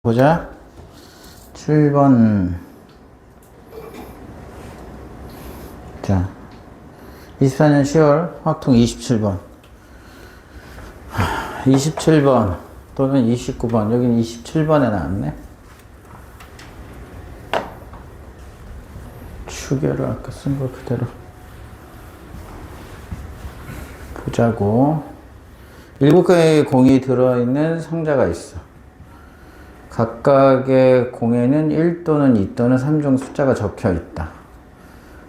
보자. 7번. 자, 24년 10월 확통 27번. 27번 또는 29번. 여기는 27번에 나왔네. 추계를 아까 쓴 거 그대로 보자고. 7개의 공이 들어있는 상자가 있어. 각각의 공에는 1 또는 2 또는 3종 숫자가 적혀 있다.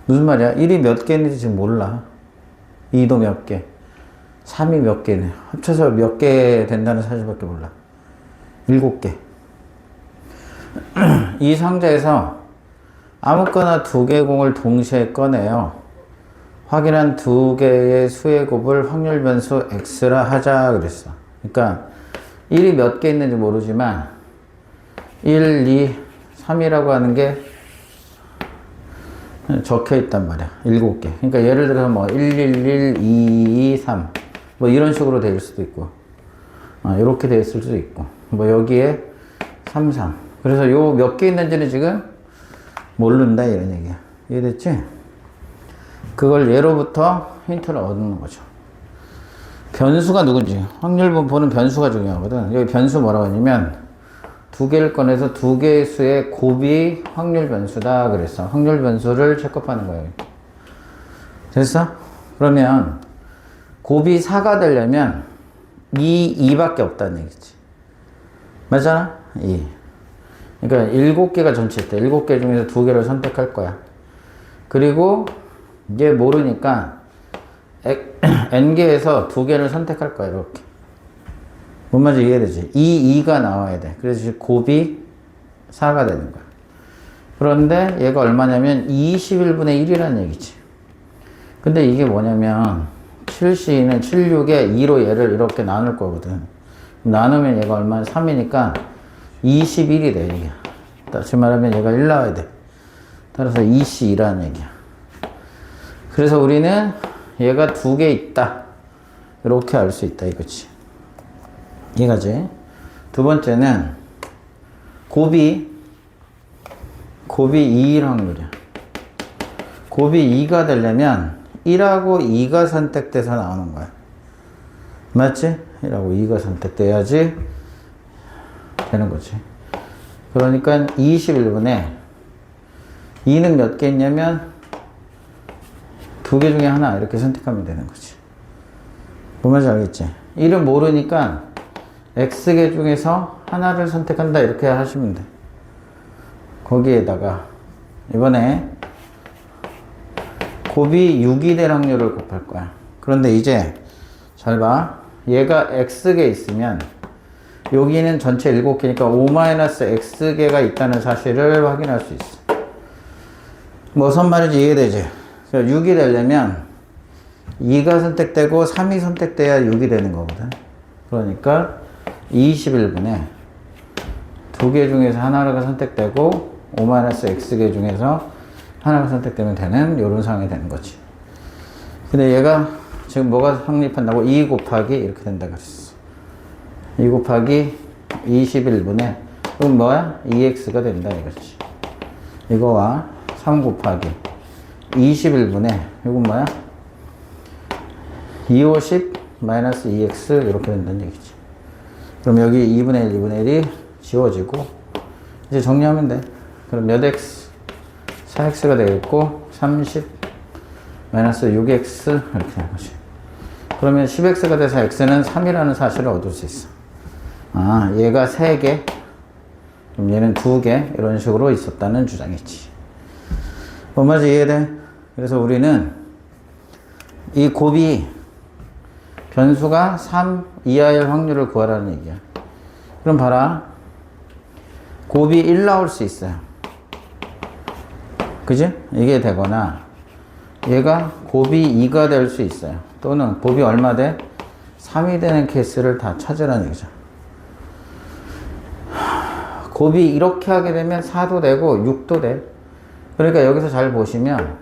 무슨 말이야? 1이 몇 개 있는지 지금 몰라. 2도 몇 개, 3이 몇 개네. 합쳐서 몇 개 된다는 사실밖에 몰라. 7개. 이 상자에서 아무거나 2개의 공을 동시에 꺼내요. 확인한 2개의 수의 곱을 확률 변수 x라 하자 그랬어. 그러니까 1이 몇 개 있는지 모르지만 1, 2, 3이라고 하는 게 적혀 있단 말이야. 7개. 그러니까 예를 들어서 뭐 111, 222, 3 뭐 이런 식으로 될 수도 있고 이렇게 돼 있을 수도 있고 뭐 여기에 33. 그래서 요 몇 개 있는지는 지금 모른다 이런 얘기야. 이해됐지? 그걸 예로부터 힌트를 얻는 거죠. 변수가 누군지. 확률 분포는 변수가 중요하거든. 여기 변수 뭐라고 하냐면 2개를 꺼내서 2개의 수의 곱이 확률 변수다 그랬어. 확률 변수를 체크하는 거예요. 됐어? 그러면 곱이 4가 되려면 2밖에 없다는 얘기지. 맞잖아? 2. 그러니까 7개가 전체 있다. 7개 중에서 2개를 선택할 거야. 그리고 이게 모르니까 n개에서 2개를 선택할 거야. 이렇게. 뭔 말인지 이해되지? 2가 나와야 돼. 그래서 곱이 4가 되는 거야. 그런데 얘가 얼마냐면 21분의 1이라는 얘기지. 근데 이게 뭐냐면 7C는 76에 2로 얘를 이렇게 나눌 거거든. 나누면 얘가 얼마나 3이니까 21이 돼. 이게. 다시 말하면 얘가 1 나와야 돼. 따라서 2C2라는 얘기야. 그래서 우리는 얘가 2개 있다. 이렇게 알 수 있다 이거지. 이거지. 두 번째는 곱이 2일 확률이야. 곱이 2가 되려면 1하고 2가 선택돼서 나오는 거야. 맞지? 1하고 2가 선택돼야지 되는 거지. 그러니까 21분에 2는 몇 개 있냐면 2개 중에 하나 이렇게 선택하면 되는 거지. 뭔 말인지 알겠지? 1은 모르니까 X개 중에서 하나를 선택한다 이렇게 하시면 돼. 거기에다가 이번에 곱이 6이 될 확률을 곱할 거야. 그런데 이제 잘 봐. 얘가 X개 있으면 여기는 전체 7개니까 5-X개가 있다는 사실을 확인할 수 있어. 무슨 말인지 이해되지? 6이 되려면 2가 선택되고 3이 선택돼야 6이 되는 거거든. 그러니까 21분에 2개 중에서 하나가 선택되고 5-X개 중에서 하나가 선택되면 되는 이런 상황이 되는 거지. 근데 얘가 지금 뭐가 성립한다고? 2 곱하기 이렇게 된다 그랬어. 2 곱하기 21분에 그럼 뭐야? 2x가 된다 이거지. 이거와 3 곱하기 21분에 이건 뭐야? 250 마이너스 2x 이렇게 된다는 얘기지. 그럼 여기 2분의 1, 2분의 1이 지워지고 이제 정리하면 돼. 그럼 몇 x? 4x가 되겠고 30 마이너스 6x 이렇게 되는 거지. 그러면 10x가 돼서 x는 3이라는 사실을 얻을 수 있어. 얘가 3개 그럼 얘는 2개 이런 식으로 있었다는 주장이지. 뭔 말인지 이해돼? 그래서 우리는 이 곱이 변수가 3 이하일 확률을 구하라는 얘기야. 그럼 봐라. 곱이 1 나올 수 있어요. 그지? 이게 되거나 얘가 곱이 2가 될 수 있어요. 또는 곱이 얼마 돼? 3이 되는 케이스를 다 찾으라는 얘기죠. 곱이 이렇게 하게 되면 4도 되고 6도 돼. 그러니까 여기서 잘 보시면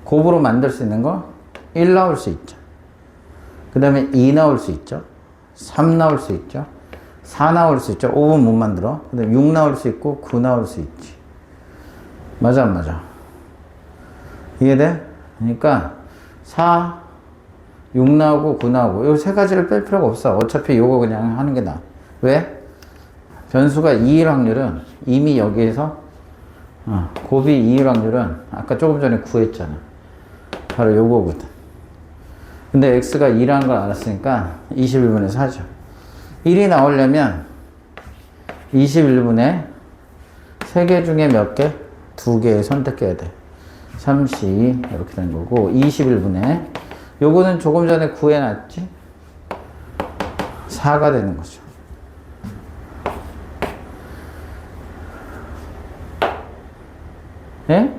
곱으로 만들 수 있는 거 1 나올 수 있죠. 그 다음에 2 나올 수 있죠. 3 나올 수 있죠. 4 나올 수 있죠. 5분 못 만들어. 근데 6 나올 수 있고 9 나올 수 있지. 맞아 안 맞아? 이해돼? 그러니까 4, 6 나오고 9 나오고 요 세 가지를 뺄 필요가 없어. 어차피 요거 그냥 하는 게 나아. 왜? 변수가 2일 확률은 이미 여기에서 곱이 2일 확률은 아까 조금 전에 구했잖아. 바로 요거거든. 근데 x가 2라는 걸 알았으니까 21분의 4죠. 1이 나오려면 21분의 3개 중에 몇 개? 2개 선택해야 돼. 32 이렇게 된 거고 21분의 요거는 조금 전에 구해놨지? 4가 되는 거죠. 예?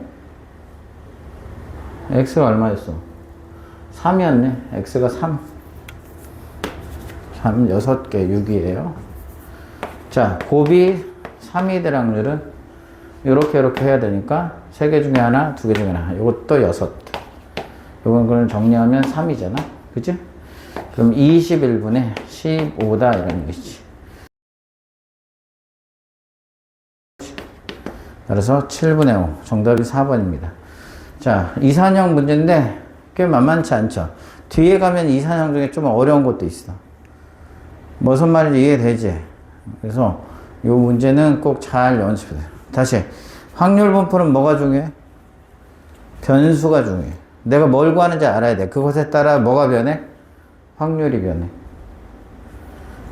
x가 얼마였어? 3이었네. x가 3. 6개, 6이에요. 자, 곱이 3이 될 확률은 이렇게 해야 되니까 3개 중에 하나, 2개 중에 하나. 이것도 6. 요건 그럼 정리하면 3이잖아. 그치? 그럼 21분의 15다 이런 얘기지. 따라서 7분의 5. 정답이 4번입니다. 자, 이산형 문제인데 꽤 만만치 않죠. 뒤에 가면 이산형 중에 좀 어려운 것도 있어. 무슨 말인지 이해되지? 그래서 이 문제는 꼭 잘 연습해. 다시 확률 분포는 뭐가 중요해? 변수가 중요해. 내가 뭘 구하는지 알아야 돼. 그것에 따라 뭐가 변해? 확률이 변해.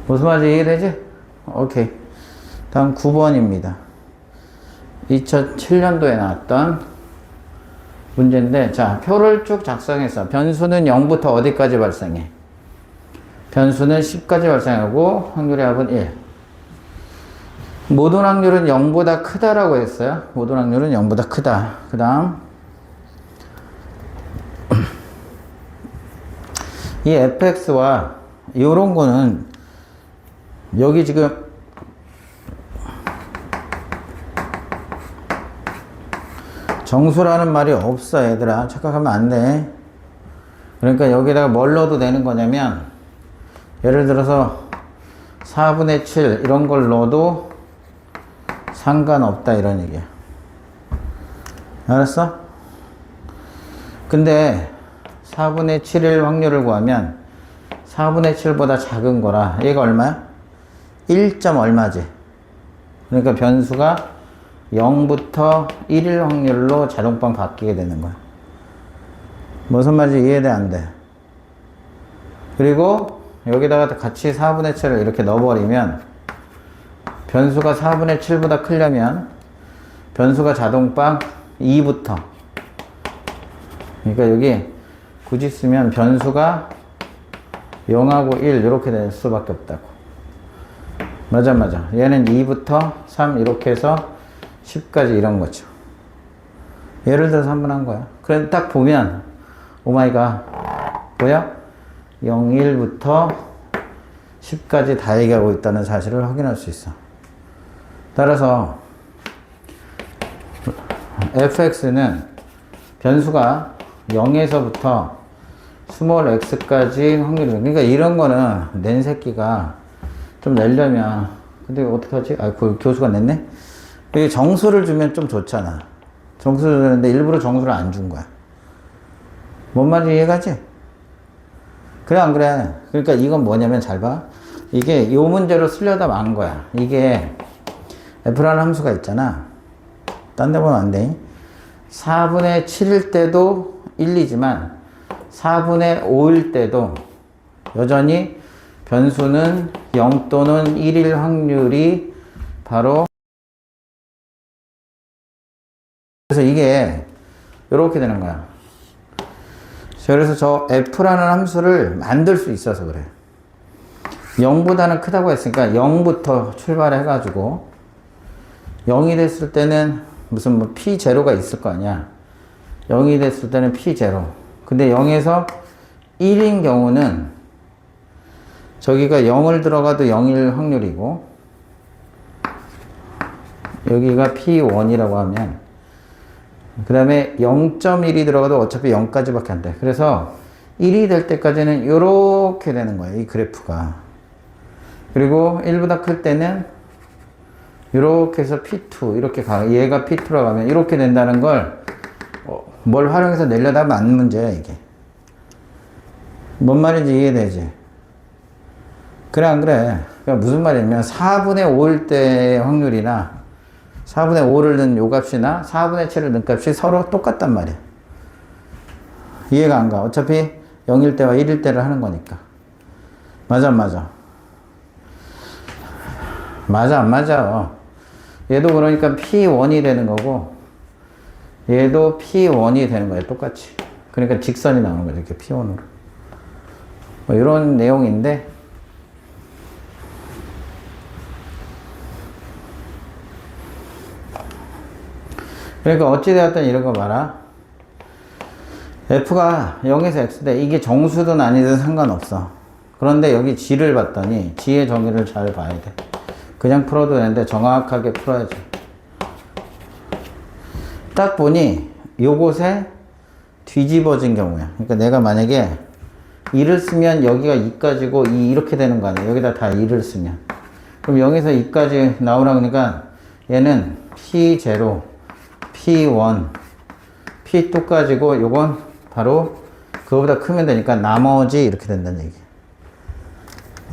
무슨 말인지 이해되지? 오케이. 다음 9번입니다. 2007년도에 나왔던 문제인데, 자, 표를 쭉 작성했어. 변수는 0부터 어디까지 발생해? 변수는 10까지 발생하고 확률의 합은 1. 모든 확률은 0보다 크다라고 했어요. 모든 확률은 0보다 크다. 그 다음 이 fx와 이런 거는 여기 지금 정수라는 말이 없어. 얘들아 착각하면 안 돼. 그러니까 여기다가 뭘 넣어도 되는 거냐면 예를 들어서 4분의 7 이런 걸 넣어도 상관없다 이런 얘기야. 알았어? 근데 4분의 7일 확률을 구하면 4분의 7보다 작은 거라. 얘가 얼마야? 1점 얼마지? 그러니까 변수가 0부터 1일 확률로 자동방 바뀌게 되는 거야. 무슨 말인지 이해돼 안 돼? 그리고 여기다가 같이 4분의 7을 이렇게 넣어버리면 변수가 4분의 7보다 크려면 변수가 자동방 2부터, 그러니까 여기 굳이 쓰면 변수가 0하고 1 이렇게 될 수밖에 없다고. 맞아. 얘는 2부터 3 이렇게 해서 10까지 이런 거죠. 예를 들어서 한번 한 거야. 그럼 딱 보면 오마이갓 보여? 0, 1부터 10까지 다 얘기하고 있다는 사실을 확인할 수 있어. 따라서 fx는 변수가 0에서부터 스몰 x까지 확률이, 그러니까 이런 거는 낸 새끼가 좀 내려면, 근데 어떡하지? 그 교수가 냈네? 이게 정수를 주면 좀 좋잖아. 정수를 주는데 일부러 정수를 안 준 거야. 뭔 말인지 이해가지? 그래 안 그래? 그러니까 이건 뭐냐면 잘 봐. 이게 이 문제로 쓰려다 만 거야. 이게 f라는 함수가 있잖아. 딴 데 보면 안 돼. 4분의 7일 때도 1이지만 4분의 5일 때도 여전히 변수는 0 또는 1일 확률이 바로, 그래서 이게 이렇게 되는 거야. 그래서 저 f라는 함수를 만들 수 있어서 그래. 0보다는 크다고 했으니까 0부터 출발해 가지고 0이 됐을 때는 무슨 뭐 p0가 있을 거 아니야. 0이 됐을 때는 p0. 근데 0에서 1인 경우는 저기가 0을 들어가도 0일 확률이고 여기가 p1이라고 하면 그 다음에 0.1이 들어가도 어차피 0까지밖에 안 돼. 그래서 1이 될 때까지는 이렇게 되는 거예요. 이 그래프가. 그리고 1보다 클 때는 이렇게 해서 P2 이렇게 가. 얘가 P2라고 하면 이렇게 된다는 걸 뭘 활용해서 내려다 하면 안 문제야 이게. 뭔 말인지 이해되지? 그래 안 그래? 그러니까 무슨 말이냐면 4분의 5일 때의 확률이나 4분의 5를 넣은 요 값이나 4분의 7을 넣은 값이 서로 똑같단 말이야. 이해가 안 가. 어차피 0일 때와 1일 때를 하는 거니까. 맞아 안 맞아? 맞아 안 맞아? 얘도 그러니까 P1이 되는 거고 얘도 P1이 되는 거야 똑같이. 그러니까 직선이 나오는 거죠 이렇게 P1으로. 뭐 이런 내용인데 그러니까 어찌되었든 이런 거 봐라. F가 0에서 X대 이게 정수든 아니든 상관없어. 그런데 여기 G를 봤더니 G의 정의를 잘 봐야 돼. 그냥 풀어도 되는데 정확하게 풀어야지. 딱 보니 요곳에 뒤집어진 경우야. 그러니까 내가 만약에 2를 쓰면 여기가 2까지고 2 이렇게 되는 거 아니야. 여기다 다 2를 쓰면. 그럼 0에서 2까지 나오라 그러니까 얘는 P0, P1, P2까지고 요건 바로 그거보다 크면 되니까 나머지 이렇게 된다는 얘기.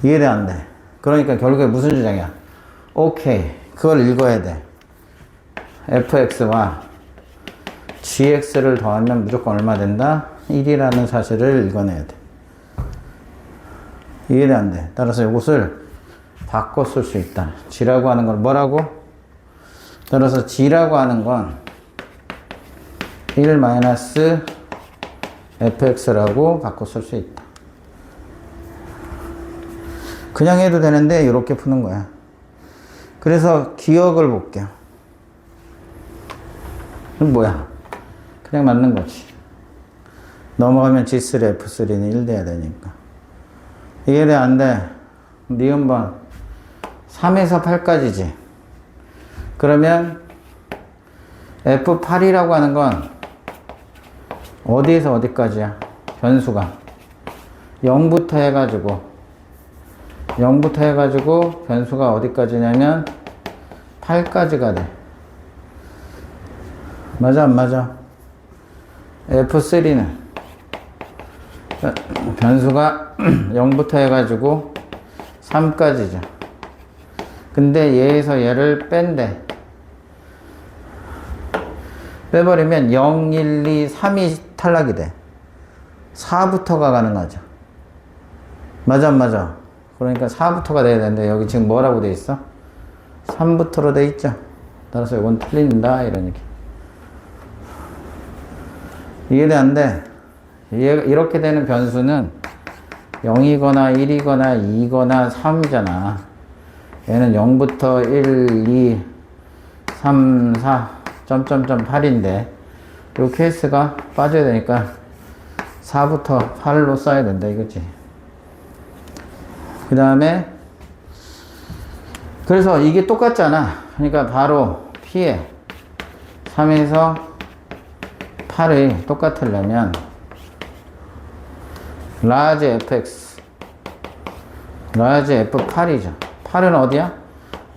이해돼 안 돼? 그러니까 결국에 무슨 주장이야? 오케이. 그걸 읽어야 돼. fx와 gx를 더하면 무조건 얼마 된다? 1이라는 사실을 읽어내야 돼. 이해돼 안 돼? 따라서 이것을 바꿔 쓸 수 있다. g라고 하는 건 뭐라고? 따라서 g라고 하는 건 1 마이너스 fx라고 바꿔 쓸 수 있다. 그냥 해도 되는데 이렇게 푸는 거야. 그래서 기억을 볼게요. 이건 뭐야? 그냥 맞는 거지. 넘어가면 G3, F3는 1 돼야 되니까. 이게 돼, 안 돼? 니은번 3에서 8까지지. 그러면 F8이라고 하는 건 어디에서 어디까지야? 변수가 0부터 해가지고 변수가 어디까지냐면 8까지가 돼. 맞아 안 맞아? F3는 변수가 0부터 해가지고 3까지죠. 근데 얘에서 얘를 뺀대. 빼버리면 0, 1, 2, 3이 탈락이 돼. 4부터가 가능하죠. 맞아 안 맞아? 그러니까 4부터가 돼야 되는데 여기 지금 뭐라고 돼 있어? 3부터로 돼 있죠. 따라서 이건 틀린다 이런 얘기. 이해돼 안 돼? 이렇게 되는 변수는 0이거나 1이거나 2거나 3이잖아. 얘는 0부터 1, 2, 3, 4, 점점점 8인데 이 케이스가 빠져야 되니까 4부터 8로 써야 된다 이거지. 그 다음에 그래서 이게 똑같잖아. 그러니까 바로 P에 3에서 8이 똑같으려면 라지 fx 라지 f8이죠. 8은 어디야?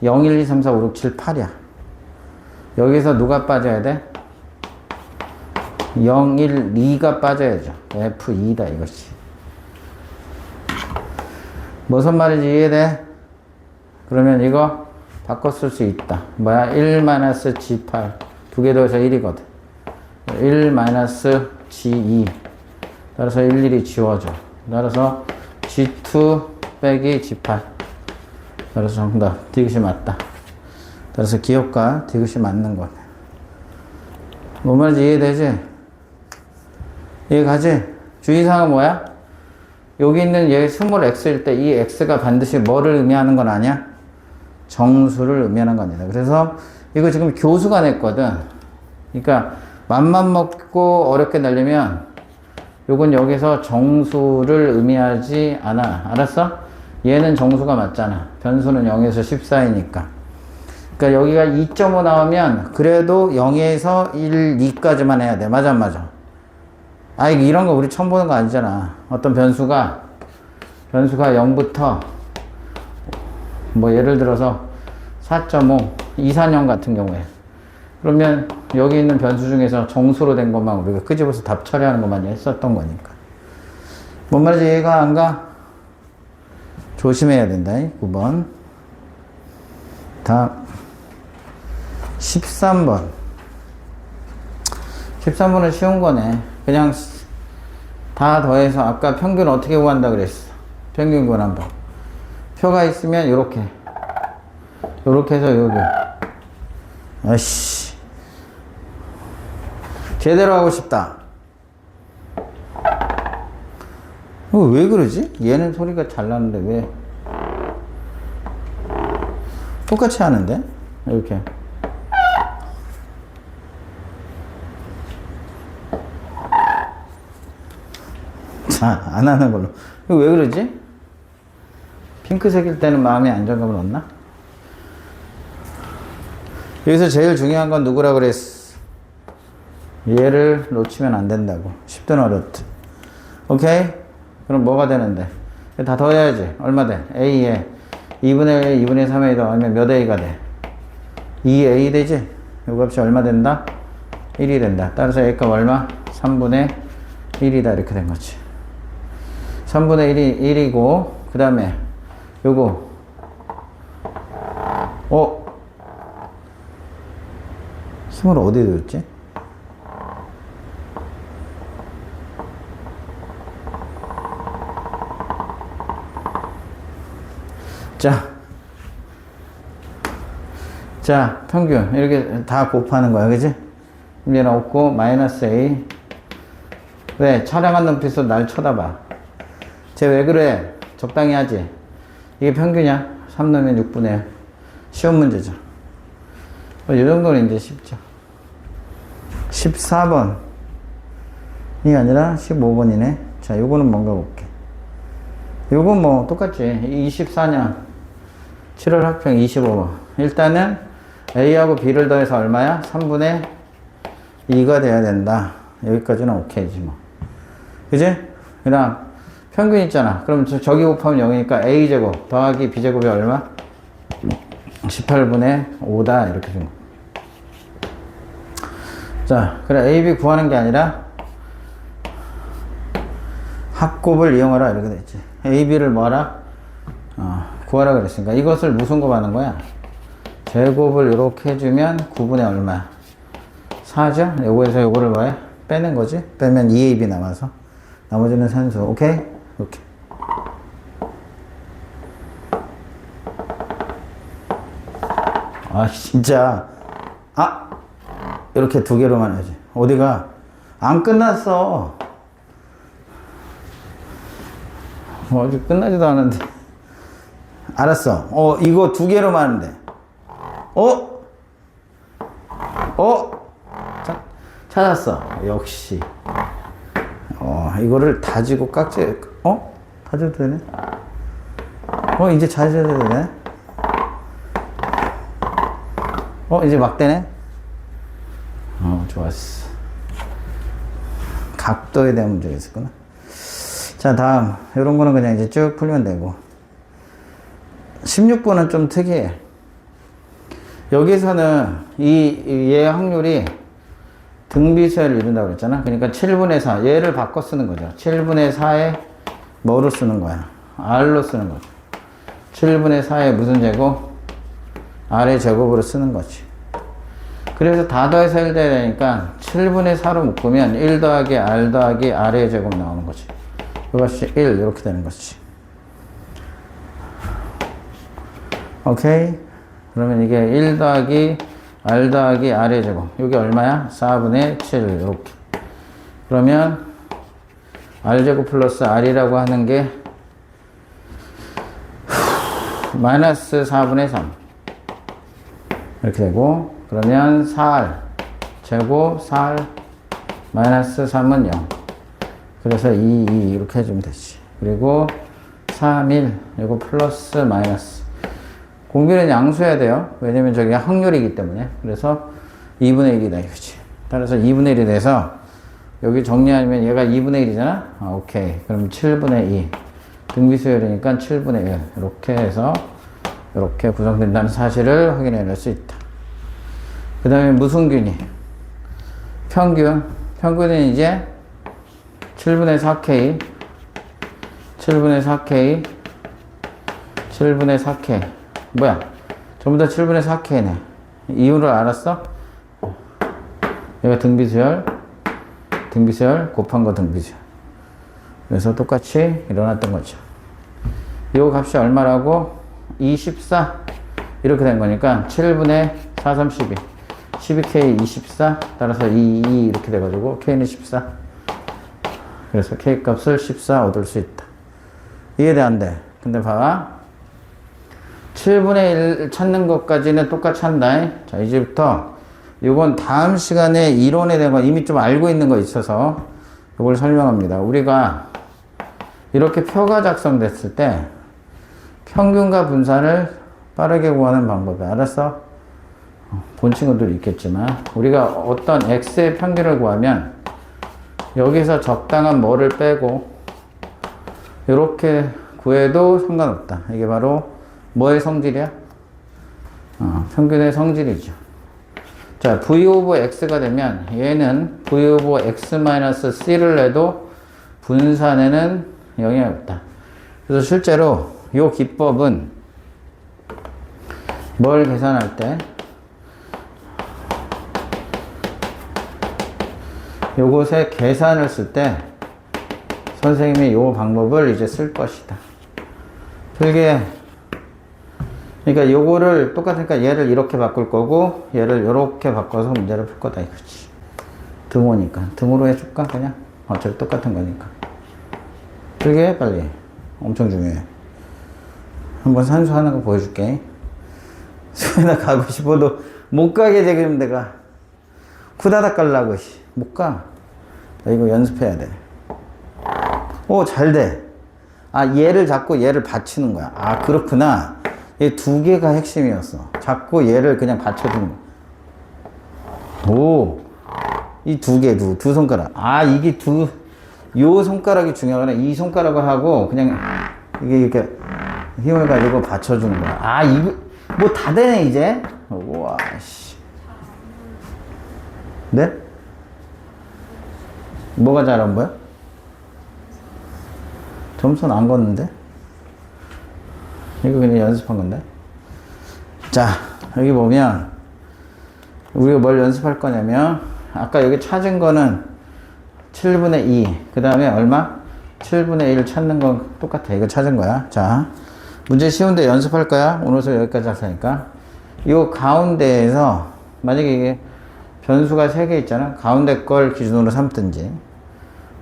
0, 1, 2, 3, 4, 5, 6, 7, 8이야. 여기서 누가 빠져야 돼? 0, 1, 2가 빠져야죠. f2다 이것이. 무슨 말인지 이해돼? 그러면 이거 바꿔 쓸 수 있다. 뭐야? 1-G8 두 개 더해서 1이거든. 1-G2 따라서 1, 1이 지워져. 따라서 G2 빼기 G8 따라서 정답 디귿이 맞다. 따라서 기억과 디귿이 맞는 거네. 뭔 말인지 이해되지? 이해가지? 주의사항은 뭐야? 여기 있는 얘 스몰 x일 때 이 x가 반드시 뭐를 의미하는 건 아니야? 정수를 의미하는 겁니다. 그래서 이거 지금 교수가 냈거든. 그러니까 맘만 먹고 어렵게 내려면 요건 여기서 정수를 의미하지 않아. 알았어? 얘는 정수가 맞잖아. 변수는 0에서 14이니까. 그러니까 여기가 2.5 나오면 그래도 0에서 1, 2까지만 해야 돼. 맞아 안 맞아? 아, 이런 거 우리 처음 보는 거 아니잖아. 어떤 변수가 0부터 뭐 예를 들어서 4.5, 2, 4년 같은 경우에 그러면 여기 있는 변수 중에서 정수로 된 것만 우리가 끄집어서 답 처리하는 것만 했었던 거니까. 뭔 말인지 이해가 안 가? 조심해야 된다. 9번. 다음 13번. 13번은 쉬운 거네. 그냥 다 더해서 아까 평균 어떻게 구한다 그랬어? 평균 구하는 법. 표가 있으면 요렇게 해서 여기. 아이씨, 제대로 하고 싶다. 왜 그러지? 얘는 소리가 잘 나는데 왜 똑같이 하는데? 이렇게. 자, 안 하는 걸로. 이거 왜 그러지? 핑크색일 때는 마음의 안정감을 얻나? 여기서 제일 중요한 건 누구라 그랬어? 얘를 놓치면 안 된다고. 쉽든 어렵든. 오케이? 그럼 뭐가 되는데? 다 더해야지. 얼마 돼? A에 2분의 1, 2분의 3에 더하면 몇 A가 돼? 2A 되지? 이 값이 얼마 된다? 1이 된다. 따라서 A 값 얼마? 3분의 1이다. 이렇게 된 거지. 3분의 1이 1이고, 그 다음에 요거 힘을 어디에 뒀지? 자, 평균 이렇게 다 곱하는 거야, 그지? 얘는 없고 마이너스 A. 왜? 촬영한 눈빛으로 날 쳐다봐. 쟤 왜 그래? 적당히 하지. 이게 평균이야. 3 넣으면 6분의 1. 쉬운 문제죠. 이 정도는 이제 쉽죠. 14번. 이게 아니라 15번이네. 자, 요거는 뭔가 볼게. 요건 뭐 똑같지. 24년 7월 학평 25번. 일단은 A하고 B를 더해서 얼마야? 3분의 2가 돼야 된다. 여기까지는 오케이지 뭐. 그지? 그냥 평균 있잖아. 그럼 저기 곱하면 0이니까 A제곱 더하기 B제곱이 얼마? 18분의 5다. 이렇게 준 거. 자, 그래. A, B 구하는 게 아니라 합곱을 이용하라. 이렇게 됐지. A, B를 뭐하라? 구하라 그랬으니까 이것을 무슨 곱하는 거야? 제곱을 이렇게 해주면 9분의 얼마야? 4죠? 요거에서 요거를 뭐해? 빼는 거지? 빼면 2AB 남아서 나머지는 산수. 오케이? 이렇게. 아, 진짜. 이렇게 두 개로만 해야지. 어디가? 안 끝났어. 아직 끝나지도 않았는데. 알았어. 이거 두 개로만 하는데. 찾았어. 역시. 이거를 다지고 깍지, 다져도 되네? 이제 다져도 되네? 이제 막 되네? 좋았어. 각도에 대한 문제가 있었구나. 자, 다음. 이런 거는 그냥 이제 쭉 풀면 되고. 16번은 좀 특이해. 여기서는 얘 확률이 등비수열을 이룬다고 그랬잖아. 그러니까 7분의 4. 얘를 바꿔 쓰는 거죠. 7분의 4에 뭐로 쓰는 거야? R로 쓰는 거죠. 7분의 4에 무슨 제곱? R의 제곱으로 쓰는 거지. 그래서 다 더해서 1 돼야 되니까 7분의 4로 묶으면 1 더하기 R 더하기 R의 제곱 나오는 거지. 이것이 1 이렇게 되는 거지. 오케이? 그러면 이게 1 더하기 R 더하기 R의 제곱. 여기 얼마야? 4분의 7 이렇게. 그러면 R제곱 플러스 R이라고 하는 게 마이너스 4분의 3 이렇게 되고, 그러면 4R 제곱 4R 마이너스 3은 0. 그래서 2, 2 이렇게 해주면 되지. 그리고 3, 1 이거 플러스 마이너스. 공비는 양수해야 돼요. 왜냐면 저게 확률이기 때문에. 그래서 2분의 1이다 이거지. 따라서 2분의 1이 돼서 여기 정리하면 얘가 2분의 1이잖아. 오케이. 그럼 7분의 2. 등비수열이니까 7분의 1. 이렇게 해서 이렇게 구성된다는 사실을 확인해낼 수 있다. 그 다음에 무승균이 평균은 이제 7분의 4K 7분의 4K 뭐야 전부 다 7분의 4K네. 이유를 알았어? 얘가 등비수열 곱한 거 등비수열. 그래서 똑같이 일어났던 거죠. 요 값이 얼마라고? 24 이렇게 된 거니까 7분의 4, 3, 12 12K 24 따라서 2 이렇게 돼가지고 K는 14. 그래서 K 값을 14 얻을 수 있다. 이해돼 안 돼? 근데 봐봐 7분의 1 찾는 것까지는 똑같이 한다. 자 이제부터 이건 다음 시간에 이론에 대한 거 이미 좀 알고 있는 거 있어서 이걸 설명합니다. 우리가 이렇게 표가 작성됐을 때 평균과 분산을 빠르게 구하는 방법이 알았어? 본 친구들도 있겠지만 우리가 어떤 x의 평균을 구하면 여기서 적당한 뭐를 빼고 이렇게 구해도 상관없다. 이게 바로 뭐의 성질이야? 평균의 성질이죠. 자, v 오브 x가 되면 얘는 v 오브 x-c를 내도 분산에는 영향이 없다. 그래서 실제로 이 기법은 뭘 계산할 때 요것에 계산을 쓸 때 선생님이 요 방법을 이제 쓸 것이다. 그게 그러니까 요거를 똑같으니까 얘를 이렇게 바꿀 거고 얘를 이렇게 바꿔서 문제를 풀 거다 이거지. 등호니까 등호로 해줄까 그냥? 어차피 똑같은 거니까. 그게 빨리 엄청 중요해. 한번 산수 하는 거 보여줄게. 수에나 가고 싶어도 못 가게 지금 내가 후다닥 가려고 못 가. 나 이거 연습해야 돼. 오, 잘 돼. 아, 얘를 잡고 얘를 받치는 거야. 아, 그렇구나. 얘 두 개가 핵심이었어. 잡고 얘를 그냥 받쳐주는 거야. 오, 이 두 개, 두 손가락. 아, 이게 요 손가락이 중요하구나. 이 손가락을 하고 그냥 이게 이렇게 힘을 가지고 받쳐주는 거야. 아, 이거 뭐 다 되네 이제. 우와, 씨. 네? 뭐가 잘한 거야? 점수는 안 걷는데? 이거 그냥 연습한 건데? 자, 여기 보면 우리가 뭘 연습할 거냐면 아까 여기 찾은 거는 7분의 2 그 다음에 얼마? 7분의 1 찾는 건 똑같아. 이거 찾은 거야. 자, 문제 쉬운데 연습할 거야. 오늘 수업 여기까지 할 테니까 이 가운데에서 만약에 이게 변수가 3개 있잖아. 가운데 걸 기준으로 삼든지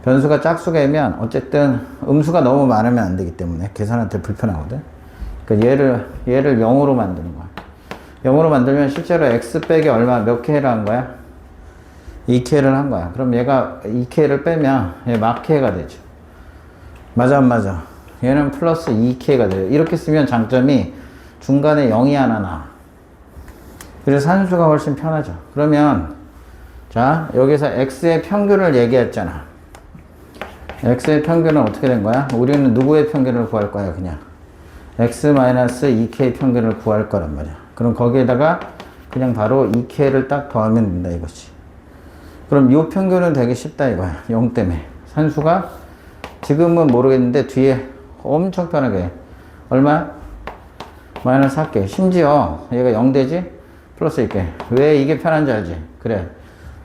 변수가 짝수개면 어쨌든 음수가 너무 많으면 안 되기 때문에 계산할 때 불편하거든. 그러니까 얘를 0으로 만드는 거야. 0으로 만들면 실제로 x 빼기 얼마 몇 k를 한 거야? 2k를 한 거야. 그럼 얘가 2k를 빼면 얘 마k가 되죠. 맞아 안 맞아? 얘는 플러스 2k가 돼요. 이렇게 쓰면 장점이 중간에 0이 하나 나와. 그래서 산수가 훨씬 편하죠. 그러면 자 여기서 x의 평균을 얘기했잖아. x의 평균은 어떻게 된 거야? 우리는 누구의 평균을 구할 거야? 그냥 x-2k 평균을 구할 거란 말이야. 그럼 거기에다가 그냥 바로 2k를 딱 더하면 된다 이거지. 그럼 이 평균은 되게 쉽다 이거야. 0 때문에. 산수가 지금은 모르겠는데 뒤에 엄청 편하게 해. 얼마? 마이너스 4개. 심지어 얘가 0 되지? 플러스 2개. 왜 이게 편한지 알지? 그래.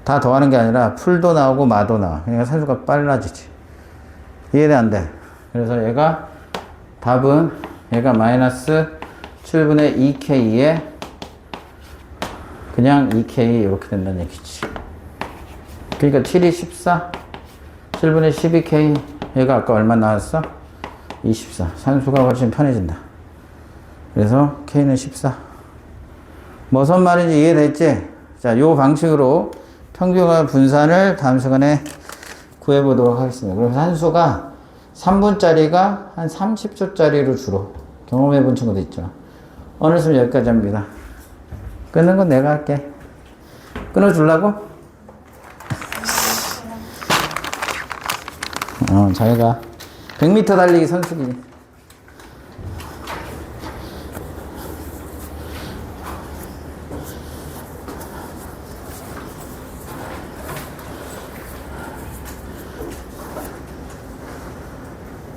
다 더하는 게 아니라 풀도 나오고 마도 나와. 그러니까 산수가 빨라지지. 이해돼 안 돼? 그래서 얘가 답은 얘가 마이너스 7분의 2k에 그냥 2k 이렇게 된다는 얘기지. 그러니까 7이 14 7분의 12k 얘가 아까 얼마 나왔어? 24. 산수가 훨씬 편해진다. 그래서 k는 14. 무슨 말인지 이해됐지? 자, 요 방식으로 평균과 분산을 다음 시간에 구해보도록 하겠습니다. 그럼 산수가 3분짜리가 한 30초짜리로 주로 경험해본 친구도 있죠. 오늘 수업 여기까지 합니다. 끊는 건 내가 할게. 끊어주려고? 자기가 100m 달리기 선수기.